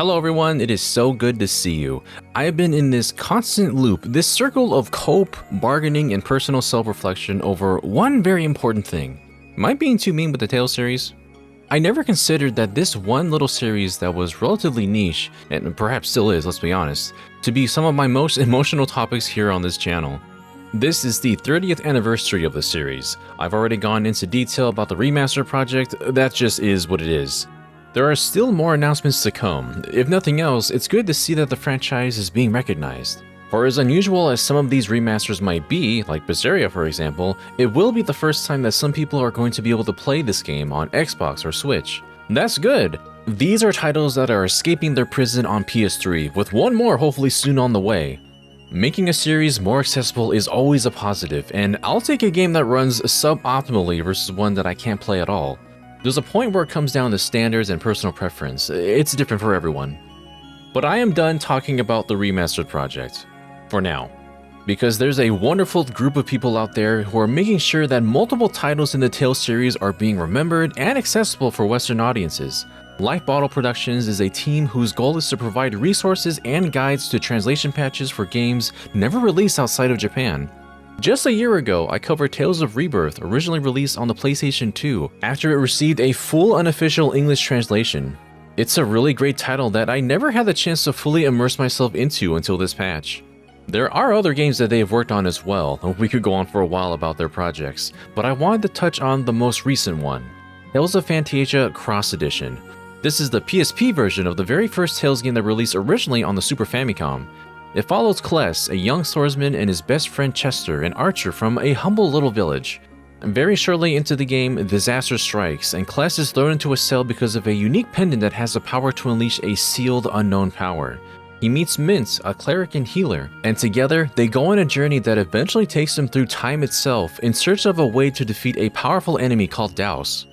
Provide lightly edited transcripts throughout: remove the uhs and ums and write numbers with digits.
Hello everyone, it is so good to see you. I have been in this constant loop, this circle of cope, bargaining, and personal self-reflection over one very important thing. Am I being too mean with the Tales series? I never considered that this one little series that was relatively niche, and perhaps still is, let's be honest, to be some of my most emotional topics here on this channel. This is the 30th anniversary of the series. I've already gone into detail about the remaster project, that just is what it is. There are still more announcements to come. If nothing else, it's good to see that the franchise is being recognized. For as unusual as some of these remasters might be, like Phantasia for example, it will be the first time that some people are going to be able to play this game on Xbox or Switch. That's good! These are titles that are escaping their prison on PS3, with one more hopefully soon on the way. Making a series more accessible is always a positive, and I'll take a game that runs suboptimally versus one that I can't play at all. There's a point where it comes down to standards and personal preference. It's different for everyone. But I am done talking about the remastered project. For now. Because there's a wonderful group of people out there who are making sure that multiple titles in the Tales series are being remembered and accessible for Western audiences. Life Bottle Productions is a team whose goal is to provide resources and guides to translation patches for games never released outside of Japan. Just a year ago, I covered Tales of Rebirth, originally released on the PlayStation 2, after it received a full unofficial English translation. It's a really great title that I never had the chance to fully immerse myself into until this patch. There are other games that they have worked on as well, we could go on for a while about their projects, but I wanted to touch on the most recent one, Tales of Phantasia Cross Edition. This is the PSP version of the very first Tales game that released originally on the Super Famicom. It follows Kless, a young swordsman, and his best friend Chester, an archer from a humble little village. Very shortly into the game, disaster strikes, and Kless is thrown into a cell because of a unique pendant that has the power to unleash a sealed unknown power. He meets Mint, a cleric and healer, and together they go on a journey that eventually takes them through time itself in search of a way to defeat a powerful enemy called Daus.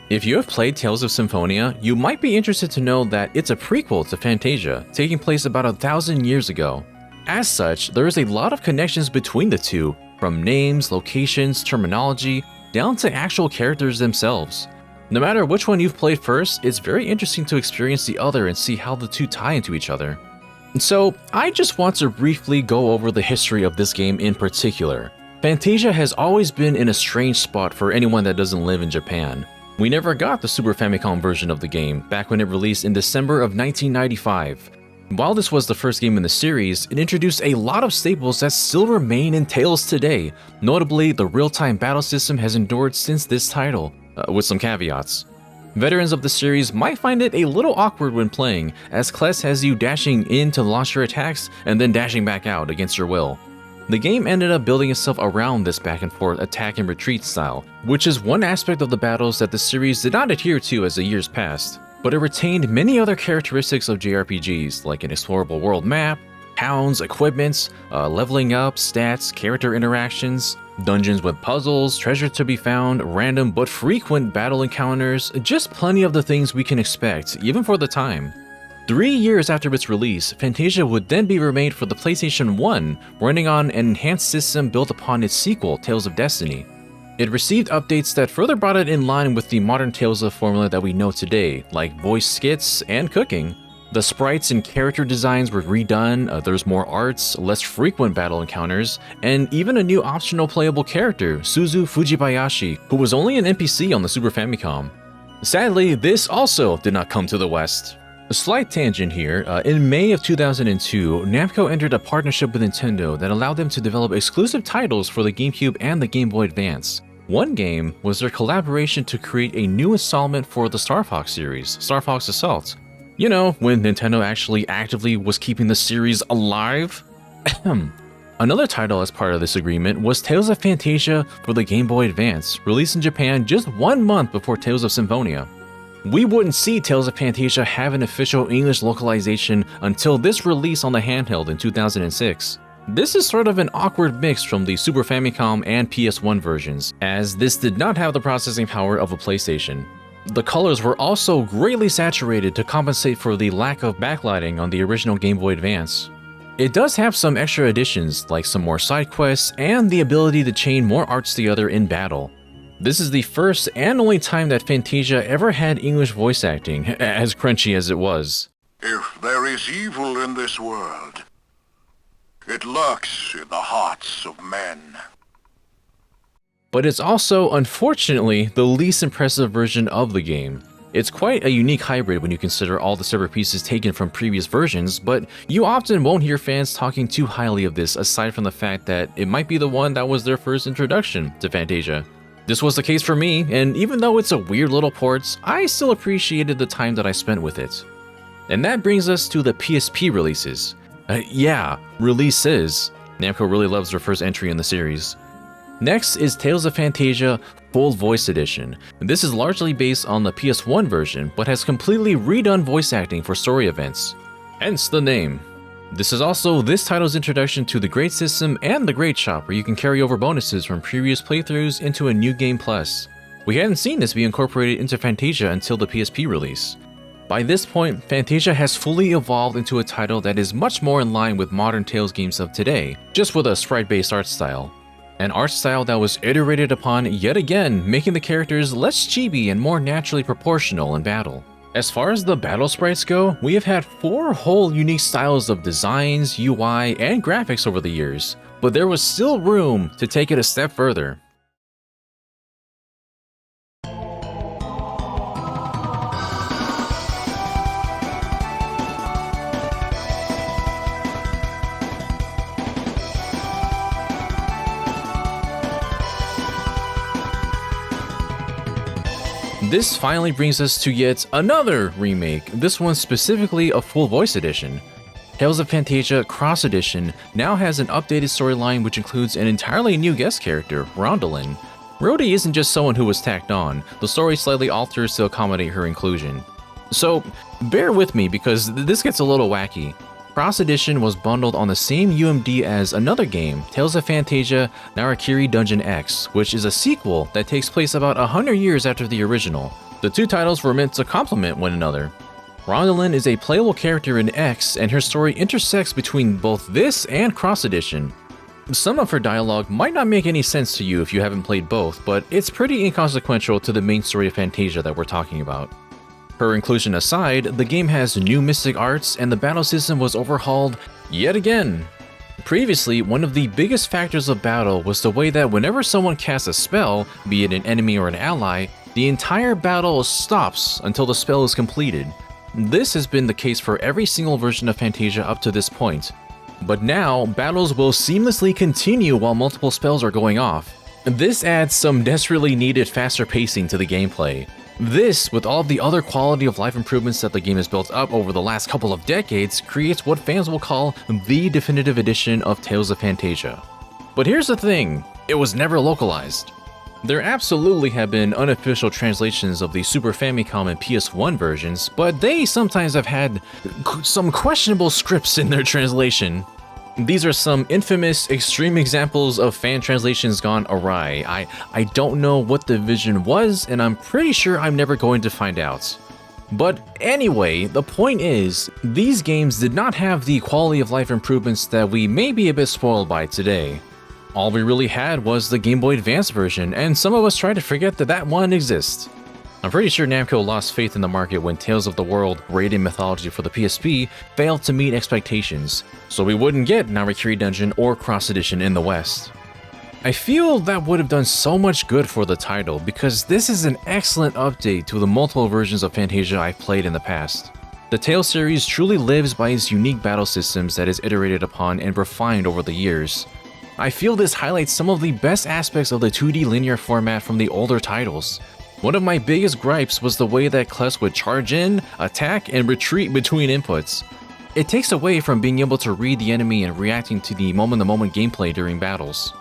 If you have played Tales of Symphonia, you might be interested to know that it's a prequel to Phantasia, taking place about 1,000 years ago. As such, there is a lot of connections between the two, from names, locations, terminology, down to actual characters themselves. No matter which one you've played first, it's very interesting to experience the other and see how the two tie into each other. So, I just want to briefly go over the history of this game in particular. Phantasia has always been in a strange spot for anyone that doesn't live in Japan. We never got the Super Famicom version of the game, back when it released in December of 1995. While this was the first game in the series, it introduced a lot of staples that still remain in Tales today. Notably, the real-time battle system has endured since this title, with some caveats. Veterans of the series might find it a little awkward when playing, as Kless has you dashing in to launch your attacks and then dashing back out against your will. The game ended up building itself around this back and forth attack and retreat style, which is one aspect of the battles that the series did not adhere to as the years passed, but it retained many other characteristics of JRPGs, like an explorable world map, towns, equipments, leveling up, stats, character interactions, dungeons with puzzles, treasure to be found, random but frequent battle encounters, just plenty of the things we can expect, even for the time. 3 years after its release, Phantasia would then be remade for the PlayStation 1, running on an enhanced system built upon its sequel, Tales of Destiny. It received updates that further brought it in line with the modern Tales of formula that we know today, like voice skits and cooking. The sprites and character designs were redone, there's more arts, less frequent battle encounters, and even a new optional playable character, Suzu Fujibayashi, who was only an NPC on the Super Famicom. Sadly, this also did not come to the West. A slight tangent here, in May of 2002, Namco entered a partnership with Nintendo that allowed them to develop exclusive titles for the GameCube and the Game Boy Advance. One game was their collaboration to create a new installment for the Star Fox series, Star Fox Assault. You know, when Nintendo actually actively was keeping the series alive? Another title as part of this agreement was Tales of Phantasia for the Game Boy Advance, released in Japan just 1 month before Tales of Symphonia. We wouldn't see Tales of Phantasia have an official English localization until this release on the handheld in 2006. This is sort of an awkward mix from the Super Famicom and PS1 versions, as this did not have the processing power of a PlayStation. The colors were also greatly saturated to compensate for the lack of backlighting on the original Game Boy Advance. It does have some extra additions, like some more side quests and the ability to chain more arts together in battle. This is the first and only time that Phantasia ever had English voice acting, as crunchy as it was. If there is evil in this world, it lurks in the hearts of men. But it's also, unfortunately, the least impressive version of the game. It's quite a unique hybrid when you consider all the separate pieces taken from previous versions, but you often won't hear fans talking too highly of this aside from the fact that it might be the one that was their first introduction to Phantasia. This was the case for me, and even though it's a weird little port, I still appreciated the time that I spent with it. And that brings us to the PSP releases. Releases. Namco really loves their first entry in the series. Next is Tales of Phantasia Full Voice Edition. This is largely based on the PS1 version, but has completely redone voice acting for story events. Hence the name. This is also this title's introduction to the Great System and the Great Shop, where you can carry over bonuses from previous playthroughs into a new game plus. We hadn't seen this be incorporated into Phantasia until the PSP release. By this point, Phantasia has fully evolved into a title that is much more in line with modern Tales games of today, just with a sprite-based art style. An art style that was iterated upon yet again, making the characters less chibi and more naturally proportional in battle. As far as the battle sprites go, we have had 4 whole unique styles of designs, UI, and graphics over the years, but there was still room to take it a step further. This finally brings us to yet another remake, this one specifically a full voice edition. Tales of Phantasia Cross Edition now has an updated storyline which includes an entirely new guest character, Rondalyn. Rhodey isn't just someone who was tacked on, the story slightly alters to accommodate her inclusion. So, bear with me because this gets a little wacky. Cross Edition was bundled on the same UMD as another game, Tales of Phantasia Narakiri Dungeon X, which is a sequel that takes place about 100 years after the original. The two titles were meant to complement one another. Rondalyn is a playable character in X, and her story intersects between both this and Cross Edition. Some of her dialogue might not make any sense to you if you haven't played both, but it's pretty inconsequential to the main story of Phantasia that we're talking about. Her inclusion aside, the game has new mystic arts and the battle system was overhauled yet again. Previously, one of the biggest factors of battle was the way that whenever someone casts a spell, be it an enemy or an ally, the entire battle stops until the spell is completed. This has been the case for every single version of Phantasia up to this point. But now, battles will seamlessly continue while multiple spells are going off. This adds some desperately needed faster pacing to the gameplay. This, with all of the other quality of life improvements that the game has built up over the last couple of decades, creates what fans will call the definitive edition of Tales of Phantasia. But here's the thing, it was never localized. There absolutely have been unofficial translations of the Super Famicom and PS1 versions, but they sometimes have had some questionable scripts in their translation. These are some infamous, extreme examples of fan translations gone awry. I don't know what the vision was, and I'm pretty sure I'm never going to find out. But anyway, the point is, these games did not have the quality of life improvements that we may be a bit spoiled by today. All we really had was the Game Boy Advance version, and some of us tried to forget that that one exists. I'm pretty sure Namco lost faith in the market when Tales of the World Raiden Mythology for the PSP failed to meet expectations, so we wouldn't get Narakiri Dungeon or Cross Edition in the West. I feel that would have done so much good for the title because this is an excellent update to the multiple versions of Phantasia I've played in the past. The Tales series truly lives by its unique battle systems that is iterated upon and refined over the years. I feel this highlights some of the best aspects of the 2D linear format from the older titles. One of my biggest gripes was the way that Kless would charge in, attack, and retreat between inputs. It takes away from being able to read the enemy and reacting to the moment-to-moment gameplay during battles.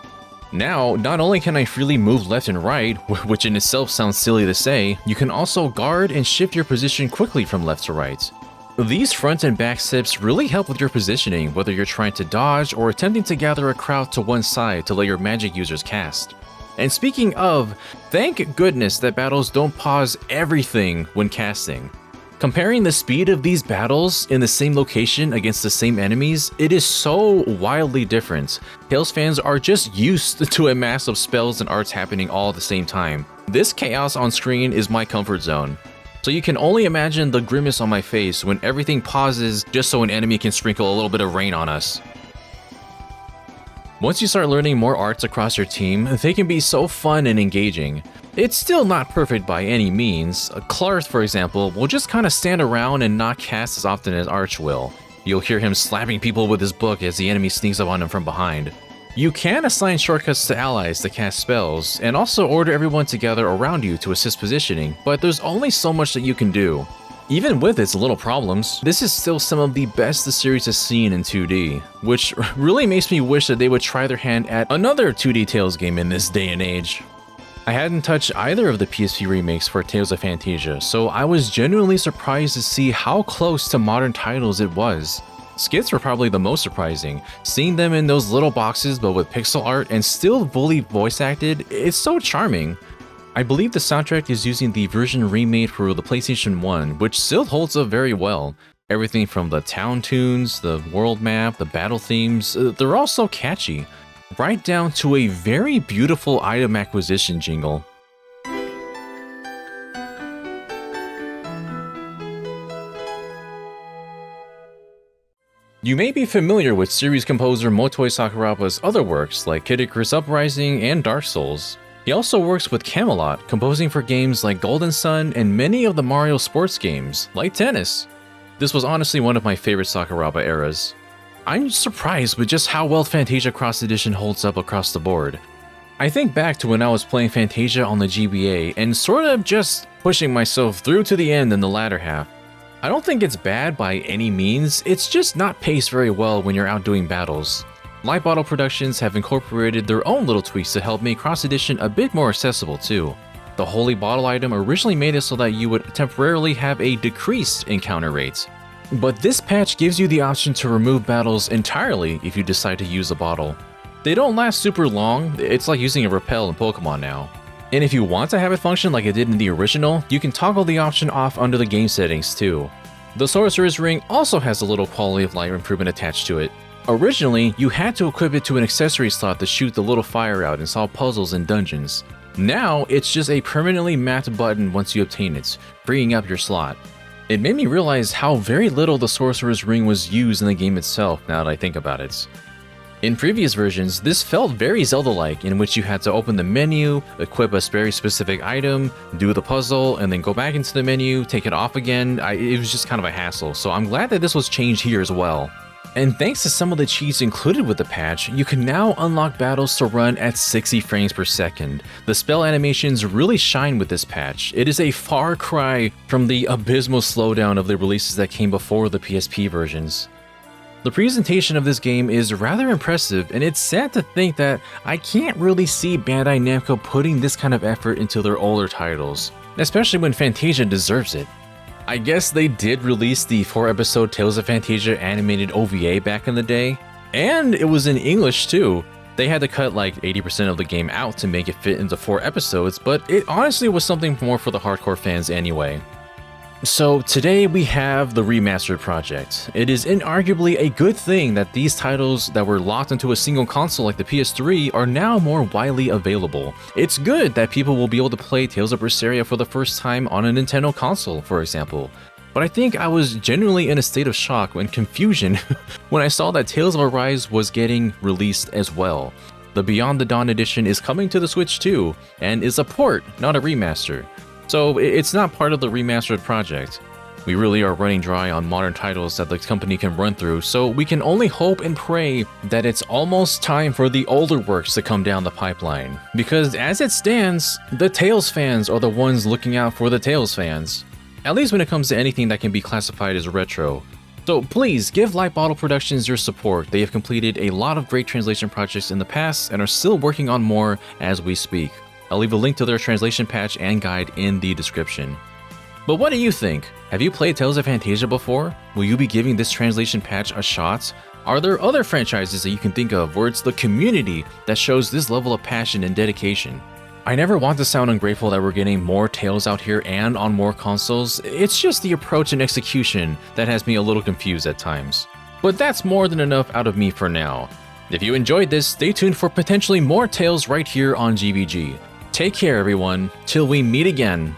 Now, not only can I freely move left and right, which in itself sounds silly to say, you can also guard and shift your position quickly from left to right. These front and back steps really help with your positioning, whether you're trying to dodge or attempting to gather a crowd to one side to let your magic users cast. And speaking of, thank goodness that battles don't pause everything when casting. Comparing the speed of these battles in the same location against the same enemies, it is so wildly different. Tales fans are just used to a mass of spells and arts happening all at the same time. This chaos on screen is my comfort zone. So you can only imagine the grimace on my face when everything pauses just so an enemy can sprinkle a little bit of rain on us. Once you start learning more arts across your team, they can be so fun and engaging. It's still not perfect by any means. Clarth, for example, will just kind of stand around and not cast as often as Arch will. You'll hear him slapping people with his book as the enemy sneaks up on him from behind. You can assign shortcuts to allies to cast spells, and also order everyone to gather around you to assist positioning, but there's only so much that you can do. Even with its little problems, this is still some of the best the series has seen in 2D, which really makes me wish that they would try their hand at another 2D Tales game in this day and age. I hadn't touched either of the PSP remakes for Tales of Phantasia, so I was genuinely surprised to see how close to modern titles it was. Skits were probably the most surprising. Seeing them in those little boxes but with pixel art and still fully voice acted, it's so charming. I believe the soundtrack is using the version remade for the PlayStation 1, which still holds up very well. Everything from the town tunes, the world map, the battle themes, they're all so catchy. Right down to a very beautiful item acquisition jingle. You may be familiar with series composer Motoi Sakuraba's other works like Kid Icarus Uprising and Dark Souls. He also works with Camelot, composing for games like Golden Sun and many of the Mario sports games, like Tennis. This was honestly one of my favorite Sakuraba eras. I'm surprised with just how well Phantasia Cross Edition holds up across the board. I think back to when I was playing Phantasia on the GBA and sort of just pushing myself through to the end in the latter half. I don't think it's bad by any means, it's just not paced very well when you're out doing battles. Light Bottle Productions have incorporated their own little tweaks to help make Cross Edition a bit more accessible too. The Holy Bottle item originally made it so that you would temporarily have a decreased encounter rate. But this patch gives you the option to remove battles entirely if you decide to use a bottle. They don't last super long, it's like using a repel in Pokemon now. And if you want to have it function like it did in the original, you can toggle the option off under the game settings too. The Sorcerer's Ring also has a little quality of life improvement attached to it. Originally, you had to equip it to an accessory slot to shoot the little fire out and solve puzzles in dungeons. Now, it's just a permanently mapped button once you obtain it, freeing up your slot. It made me realize how very little the Sorcerer's Ring was used in the game itself now that I think about it. In previous versions, this felt very Zelda-like, in which you had to open the menu, equip a very specific item, do the puzzle, and then go back into the menu, take it off again. It was just kind of a hassle, so I'm glad that this was changed here as well. And thanks to some of the cheats included with the patch, you can now unlock battles to run at 60 frames per second. The spell animations really shine with this patch. It is a far cry from the abysmal slowdown of the releases that came before the PSP versions. The presentation of this game is rather impressive, and it's sad to think that I can't really see Bandai Namco putting this kind of effort into their older titles, especially when Phantasia deserves it. I guess they did release the 4-episode Tales of Phantasia animated OVA back in the day, and it was in English too. They had to cut like 80% of the game out to make it fit into 4 episodes, but it honestly was something more for the hardcore fans anyway. So today we have the Remastered project. It is inarguably a good thing that these titles that were locked into a single console like the PS3 are now more widely available. It's good that people will be able to play Tales of Berseria for the first time on a Nintendo console, for example. But I think I was genuinely in a state of shock and confusion when I saw that Tales of Arise was getting released as well. The Beyond the Dawn edition is coming to the Switch too, and is a port, not a remaster. So it's not part of the Remastered project. We really are running dry on modern titles that the company can run through, so we can only hope and pray that it's almost time for the older works to come down the pipeline. Because as it stands, the Tales fans are the ones looking out for the Tales fans. At least when it comes to anything that can be classified as retro. So please give Light Bottle Productions your support. They have completed a lot of great translation projects in the past and are still working on more as we speak. I'll leave a link to their translation patch and guide in the description. But what do you think? Have you played Tales of Phantasia before? Will you be giving this translation patch a shot? Are there other franchises that you can think of where it's the community that shows this level of passion and dedication? I never want to sound ungrateful that we're getting more Tales out here and on more consoles. It's just the approach and execution that has me a little confused at times. But that's more than enough out of me for now. If you enjoyed this, stay tuned for potentially more Tales right here on GBG. Take care everyone, till we meet again.